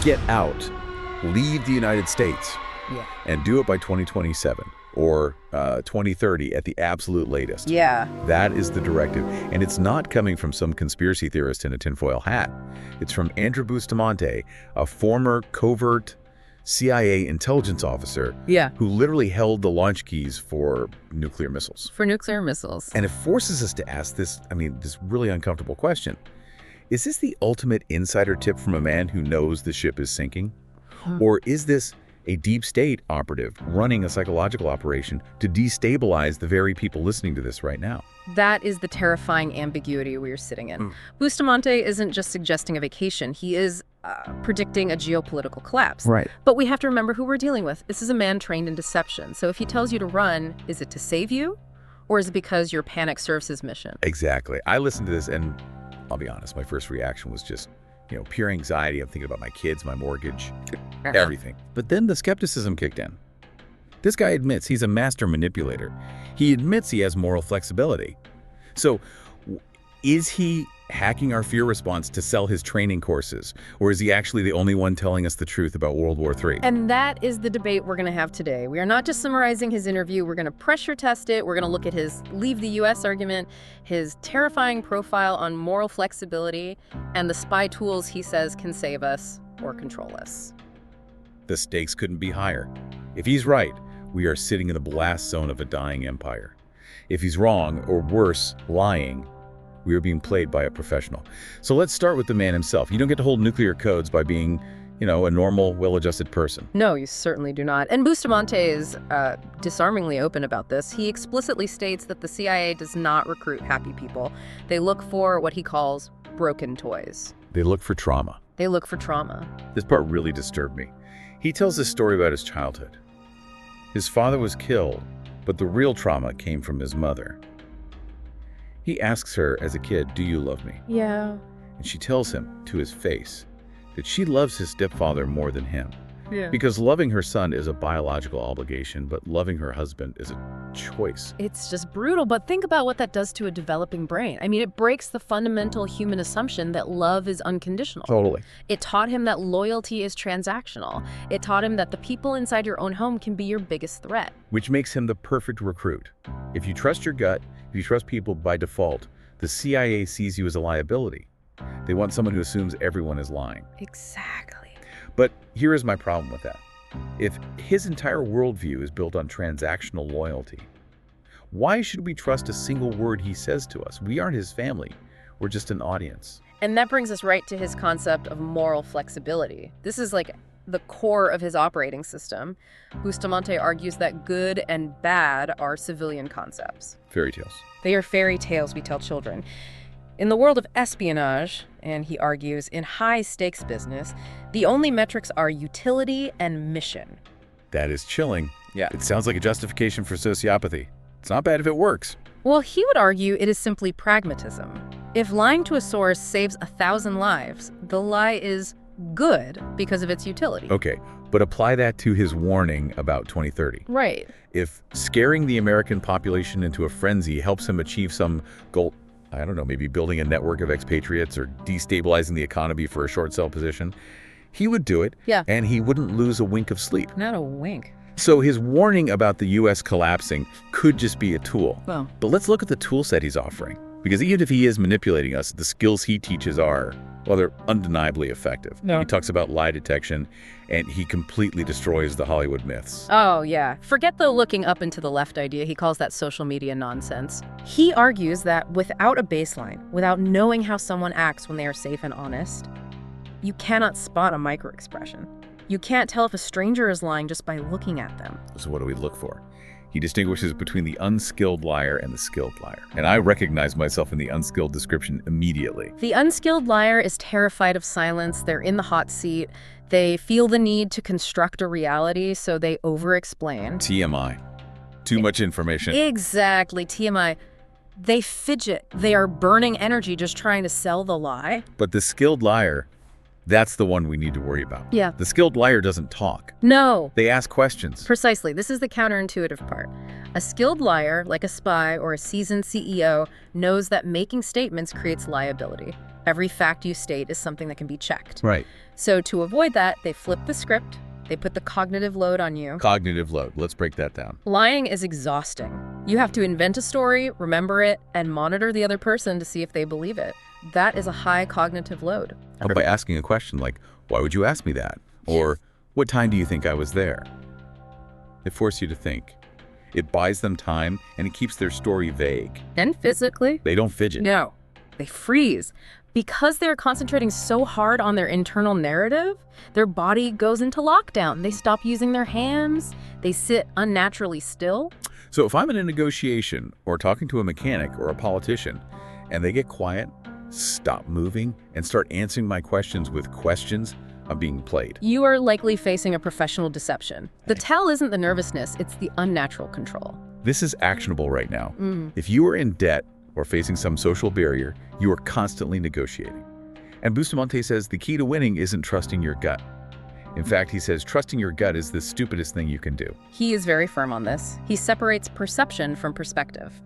get out, leave the United States, and do it by 2027 or 2030 at the absolute latest. Yeah. That is the directive. And it's not coming from some conspiracy theorist in a tinfoil hat. It's from Andrew Bustamante, a former covert CIA intelligence officer who literally held the launch keys for nuclear missiles. For nuclear missiles. And it forces us to ask this, this really uncomfortable question. Is this the ultimate insider tip from a man who knows the ship is sinking? Or is this a deep state operative running a psychological operation to destabilize the very people listening to this right now? That is the terrifying ambiguity we are sitting in. Bustamante isn't just suggesting a vacation. He is predicting a geopolitical collapse. Right. But we have to remember who we're dealing with. This is a man trained in deception. So if he tells you to run, is it to save you? Or is it because your panic serves his mission? Exactly. I listened to this and I'll be honest, my first reaction was just, pure anxiety. I'm thinking about my kids, my mortgage, everything. But then the skepticism kicked in. This guy admits he's a master manipulator. He admits he has moral flexibility. So is he hacking our fear response to sell his training courses? Or is he actually the only one telling us the truth about World War III? And that is the debate we're going to have today. We are not just summarizing his interview. We're going to pressure test it. We're going to look at his leave the U.S. argument, his terrifying profile on moral flexibility, and the spy tools he says can save us or control us. The stakes couldn't be higher. If he's right, we are sitting in the blast zone of a dying empire. If he's wrong, or worse, lying, we are being played by a professional. So let's start with the man himself. You don't get to hold nuclear codes by being, a normal, well-adjusted person. No, you certainly do not. And Bustamante is disarmingly open about this. He explicitly states that the CIA does not recruit happy people. They look for what he calls broken toys. They look for trauma. They look for trauma. This part really disturbed me. He tells this story about his childhood. His father was killed, but the real trauma came from his mother. He asks her as a kid, "Do you love me?" Yeah. And she tells him to his face that she loves his stepfather more than him. Yeah. Because loving her son is a biological obligation, but loving her husband is a choice. It's just brutal, but think about what that does to a developing brain. It breaks the fundamental human assumption that love is unconditional. Totally. It taught him that loyalty is transactional. It taught him that the people inside your own home can be your biggest threat. Which makes him the perfect recruit. If you trust your gut, if you trust people by default, the CIA sees you as a liability. They want someone who assumes everyone is lying. Exactly. But here is my problem with that. If his entire worldview is built on transactional loyalty, why should we trust a single word he says to us? We aren't his family. We're just an audience. And that brings us right to his concept of moral flexibility. This is like the core of his operating system. Bustamante argues that good and bad are civilian concepts. Fairy tales. They are fairy tales we tell children. In the world of espionage, and he argues, in high-stakes business, the only metrics are utility and mission. That is chilling. Yeah. It sounds like a justification for sociopathy. It's not bad if it works. Well, he would argue it is simply pragmatism. If lying to a source saves 1,000 lives, the lie is good because of its utility. Okay, but apply that to his warning about 2030. Right. If scaring the American population into a frenzy helps him achieve some goal, I don't know, maybe building a network of expatriates or destabilizing the economy for a short sell position, he would do it, and he wouldn't lose a wink of sleep. Not a wink. So his warning about the U.S. collapsing could just be a tool. Well. But let's look at the tool set he's offering. Because even if he is manipulating us, the skills he teaches are, well, they're undeniably effective. No. He talks about lie detection, and he completely destroys the Hollywood myths. Oh, yeah. Forget the looking up and to the left idea. He calls that social media nonsense. He argues that without a baseline, without knowing how someone acts when they are safe and honest, you cannot spot a microexpression. You can't tell if a stranger is lying just by looking at them. So what do we look for? He distinguishes between the unskilled liar and the skilled liar. And I recognize myself in the unskilled description immediately. The unskilled liar is terrified of silence. They're in the hot seat. They feel the need to construct a reality, so they over-explain. TMI. Too much information. Exactly, TMI. They fidget. They are burning energy just trying to sell the lie. But the skilled liar, that's the one we need to worry about. Yeah. The skilled liar doesn't talk. No. They ask questions. Precisely. This is the counterintuitive part. A skilled liar, like a spy or a seasoned CEO, knows that making statements creates liability. Every fact you state is something that can be checked. Right. So to avoid that, they flip the script. They put the cognitive load on you. Cognitive load. Let's break that down. Lying is exhausting. You have to invent a story, remember it, and monitor the other person to see if they believe it. That is a high cognitive load. By asking a question like, why would you ask me that? Or, what time do you think I was there? It forces you to think. It buys them time, and it keeps their story vague. And physically? They don't fidget. No, they freeze. Because they're concentrating so hard on their internal narrative, their body goes into lockdown. They stop using their hands. They sit unnaturally still. So if I'm in a negotiation or talking to a mechanic or a politician, and they get quiet, stop moving, and start answering my questions with questions, I'm being played. You are likely facing a professional deception. The tell isn't the nervousness, it's the unnatural control. This is actionable right now. If you are in debt or facing some social barrier, you are constantly negotiating. And Bustamante says the key to winning isn't trusting your gut. In fact, he says trusting your gut is the stupidest thing you can do. He is very firm on this. He separates perception from perspective.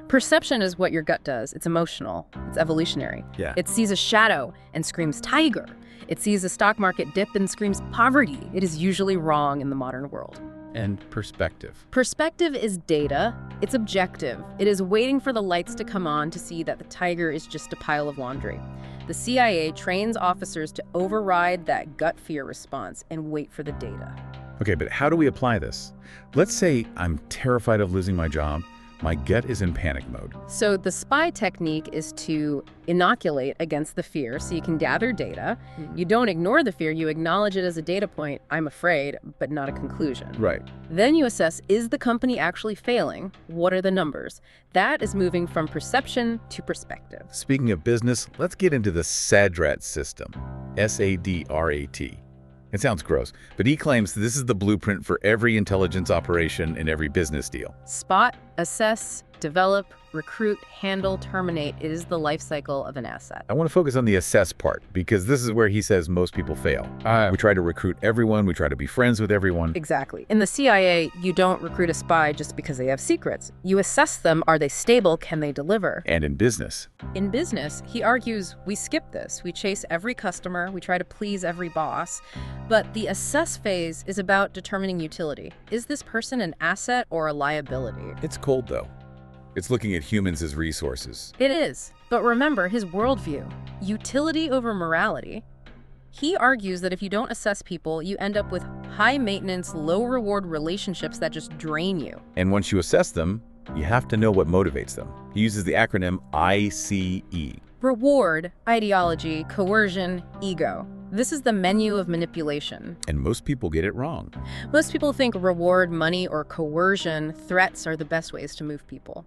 Perception is what your gut does. It's emotional. It's evolutionary. Yeah. It sees a shadow and screams tiger. It sees a stock market dip and screams poverty. It is usually wrong in the modern world. And perspective. Perspective is data. It's objective. It is waiting for the lights to come on to see that the tiger is just a pile of laundry. The CIA trains officers to override that gut fear response and wait for the data. Okay, but how do we apply this? Let's say I'm terrified of losing my job. My gut is in panic mode. So the spy technique is to inoculate against the fear so you can gather data. You don't ignore the fear, you acknowledge it as a data point, I'm afraid, but not a conclusion. Right. Then you assess, is the company actually failing? What are the numbers? That is moving from perception to perspective. Speaking of business, let's get into the SADRAT system. S-A-D-R-A-T. It sounds gross, but he claims this is the blueprint for every intelligence operation and every business deal. Spot, assess, develop, recruit, handle, terminate. It is the life cycle of an asset. I want to focus on the assess part because this is where he says most people fail. We try to recruit everyone. We try to be friends with everyone. Exactly. In the CIA, you don't recruit a spy just because they have secrets. You assess them. Are they stable? Can they deliver? And in business. In business, he argues, we skip this. We chase every customer. We try to please every boss. But the assess phase is about determining utility. Is this person an asset or a liability? It's cold, though. It's looking at humans as resources. It is. But remember his worldview, utility over morality. He argues that if you don't assess people, you end up with high-maintenance, low-reward relationships that just drain you. And once you assess them, you have to know what motivates them. He uses the acronym ICE. Reward, ideology, coercion, ego. This is the menu of manipulation. And most people get it wrong. Most people think reward, money, or coercion, threats are the best ways to move people.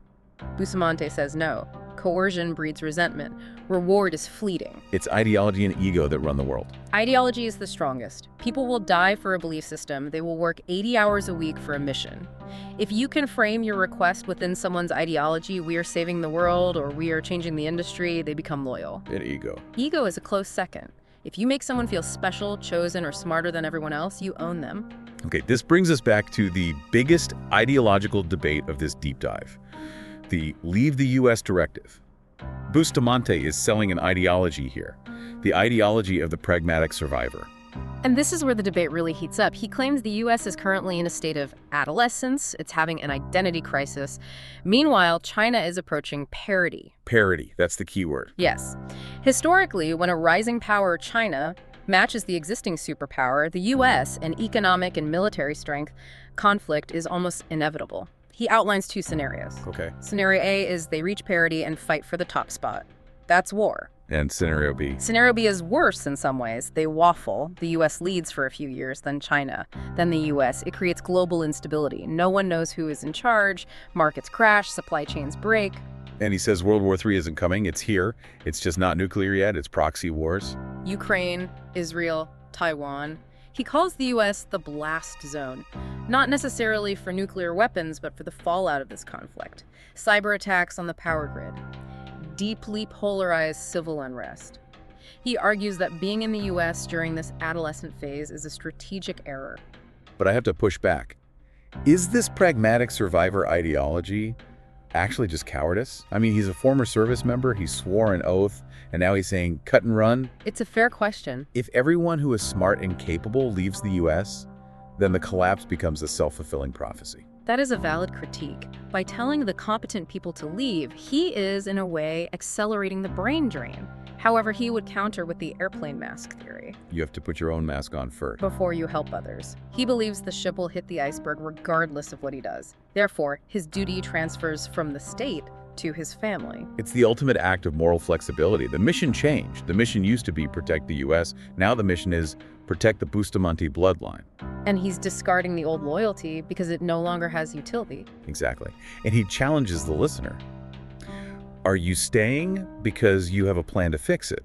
Bustamante says no. Coercion breeds resentment. Reward is fleeting. It's ideology and ego that run the world. Ideology is the strongest. People will die for a belief system. They will work 80 hours a week for a mission. If you can frame your request within someone's ideology, we are saving the world or we are changing the industry, they become loyal. And ego. Ego is a close second. If you make someone feel special, chosen, or smarter than everyone else, you own them. Okay, this brings us back to the biggest ideological debate of this deep dive. The Leave the U.S. directive. Bustamante is selling an ideology here, the ideology of the pragmatic survivor. And this is where the debate really heats up. He claims the U.S. is currently in a state of adolescence. It's having an identity crisis. Meanwhile, China is approaching parity. Parity, that's the key word. Yes. Historically, when a rising power, China, matches the existing superpower, the U.S., in economic and military strength, conflict is almost inevitable. He outlines two scenarios. Okay. Scenario A is they reach parity and fight for the top spot. That's war. And scenario B? Scenario B is worse in some ways. They waffle. The U.S. leads for a few years, then China, then the U.S. It creates global instability. No one knows who is in charge. Markets crash. Supply chains break. And he says World War III isn't coming. It's here. It's just not nuclear yet. It's proxy wars. Ukraine, Israel, Taiwan. He calls the U.S. the blast zone, not necessarily for nuclear weapons, but for the fallout of this conflict. Cyber attacks on the power grid. Deeply polarized civil unrest. He argues that being in the U.S. during this adolescent phase is a strategic error. But I have to push back. Is this pragmatic survivor ideology actually just cowardice? I mean, he's a former service member, he swore an oath, and now he's saying cut and run? It's a fair question. If everyone who is smart and capable leaves the US, then the collapse becomes a self-fulfilling prophecy. That is a valid critique. By telling the competent people to leave, he is, in a way, accelerating the brain drain. However, he would counter with the airplane mask theory. You have to put your own mask on first. Before you help others. He believes the ship will hit the iceberg regardless of what he does. Therefore, his duty transfers from the state to his family. It's the ultimate act of moral flexibility. The mission changed. The mission used to be protect the US. Now the mission is protect the Bustamante bloodline. And he's discarding the old loyalty because it no longer has utility. Exactly. And he challenges the listener. Are you staying because you have a plan to fix it?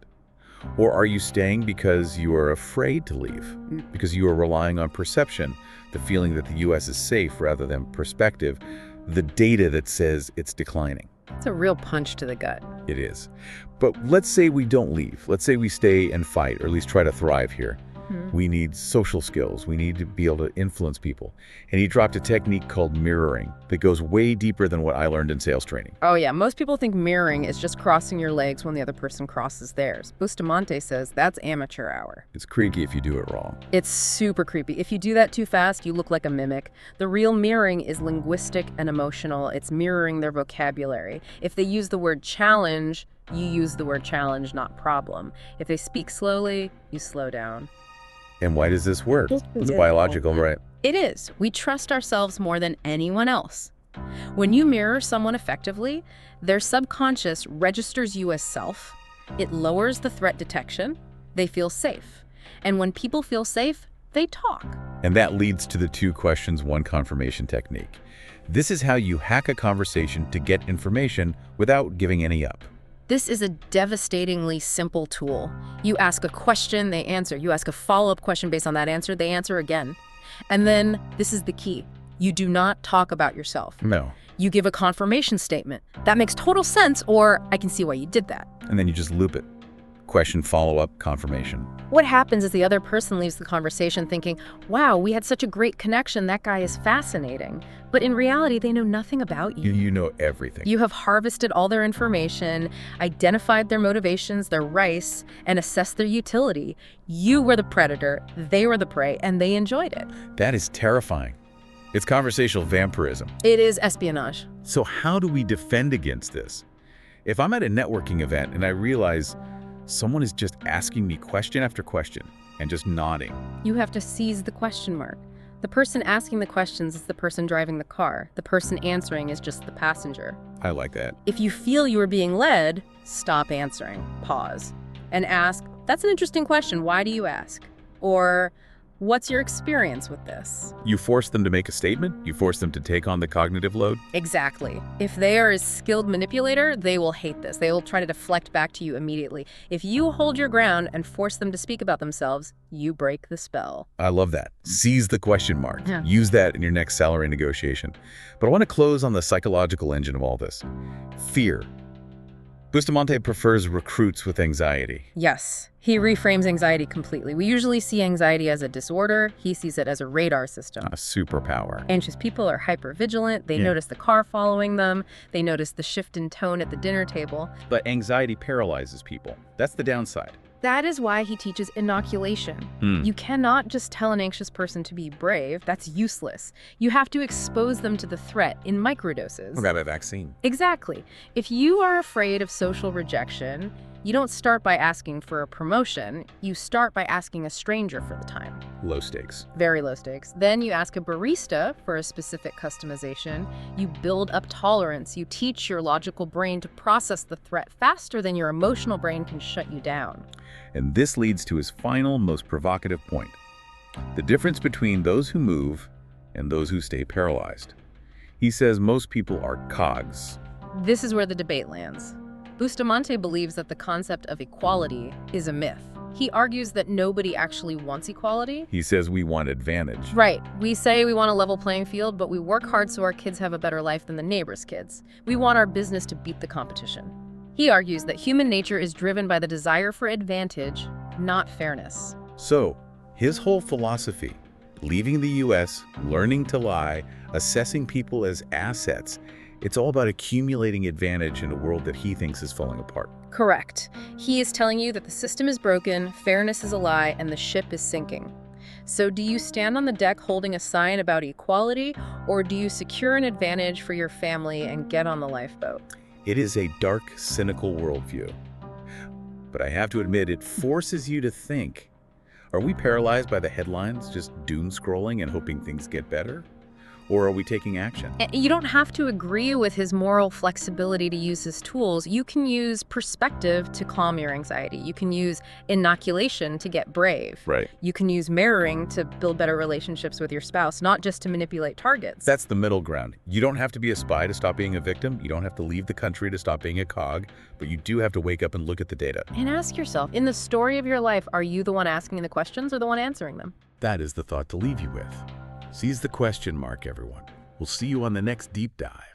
Or are you staying because you are afraid to leave? Because you are relying on perception, the feeling that the US is safe rather than perspective, the data that says it's declining. It's a real punch to the gut. It is. But let's say we don't leave. Let's say we stay and fight, or at least try to thrive here. We need social skills. We need to be able to influence people. And he dropped a technique called mirroring that goes way deeper than what I learned in sales training. Oh yeah, most people think mirroring is just crossing your legs when the other person crosses theirs. Bustamante says that's amateur hour. It's creaky if you do it wrong. It's super creepy. If you do that too fast, you look like a mimic. The real mirroring is linguistic and emotional. It's mirroring their vocabulary. If they use the word challenge, you use the word challenge, not problem. If they speak slowly, you slow down. And why does this work? It's biological, right? It is. We trust ourselves more than anyone else. When you mirror someone effectively, their subconscious registers you as self. It lowers the threat detection. They feel safe. And when people feel safe, they talk. And that leads to the 2 questions, 1 confirmation technique. This is how you hack a conversation to get information without giving any up. This is a devastatingly simple tool. You ask a question, they answer. You ask a follow-up question based on that answer, they answer again. And then, this is the key. You do not talk about yourself. No. You give a confirmation statement. That makes total sense, or I can see why you did that. And then you just loop it. Question, follow-up, confirmation. What happens is the other person leaves the conversation thinking, wow, we had such a great connection, that guy is fascinating. But in reality, they know nothing about you. You know everything. You have harvested all their information, identified their motivations, their rice, and assessed their utility. You were the predator, they were the prey, and they enjoyed it. That is terrifying. It's conversational vampirism. It is espionage. So how do we defend against this? If I'm at a networking event and I realize someone is just asking me question after question and just nodding, You have to seize the question mark. The person asking the questions is the person driving the car. The person answering is just the passenger. I like that. If you feel you are being led, stop answering, pause, and ask, that's an interesting question, why do you ask? Or, what's your experience with this? You force them to make a statement? You force them to take on the cognitive load? Exactly. If they are a skilled manipulator, they will hate this. They will try to deflect back to you immediately. If you hold your ground and force them to speak about themselves, you break the spell. I love that. Seize the question mark. Yeah. Use that in your next salary negotiation. But I want to close on the psychological engine of all this. Fear. Bustamante prefers recruits with anxiety. Yes, he reframes anxiety completely. We usually see anxiety as a disorder. He sees it as a radar system. A superpower. Anxious people are hypervigilant. They notice the car following them. They notice the shift in tone at the dinner table. But anxiety paralyzes people. That's the downside. That is why he teaches inoculation. You cannot just tell an anxious person to be brave. That's useless. You have to expose them to the threat in microdoses. Grab a vaccine. Exactly. If you are afraid of social rejection, you don't start by asking for a promotion. You start by asking a stranger for the time. Low stakes. Very low stakes. Then you ask a barista for a specific customization. You build up tolerance. You teach your logical brain to process the threat faster than your emotional brain can shut you down. And this leads to his final, most provocative point. The difference between those who move and those who stay paralyzed. He says most people are cogs. This is where the debate lands. Bustamante believes that the concept of equality is a myth. He argues that nobody actually wants equality. He says we want advantage. Right. We say we want a level playing field, but we work hard so our kids have a better life than the neighbor's kids. We want our business to beat the competition. He argues that human nature is driven by the desire for advantage, not fairness. So, his whole philosophy, leaving the US, learning to lie, assessing people as assets, It's all about accumulating advantage in a world that he thinks is falling apart. Correct. He is telling you that the system is broken, fairness is a lie, and the ship is sinking. So do you stand on the deck holding a sign about equality, or do you secure an advantage for your family and get on the lifeboat? It is a dark, cynical worldview. But I have to admit, it forces you to think. Are we paralyzed by the headlines, just doom scrolling and hoping things get better? Or are we taking action? You don't have to agree with his moral flexibility to use his tools. You can use perspective to calm your anxiety. You can use inoculation to get brave. Right. You can use mirroring to build better relationships with your spouse, not just to manipulate targets. That's the middle ground. You don't have to be a spy to stop being a victim. You don't have to leave the country to stop being a cog. But you do have to wake up and look at the data. And ask yourself, in the story of your life, are you the one asking the questions or the one answering them? That is the thought to leave you with. Seize the question mark, everyone. We'll see you on the next deep dive.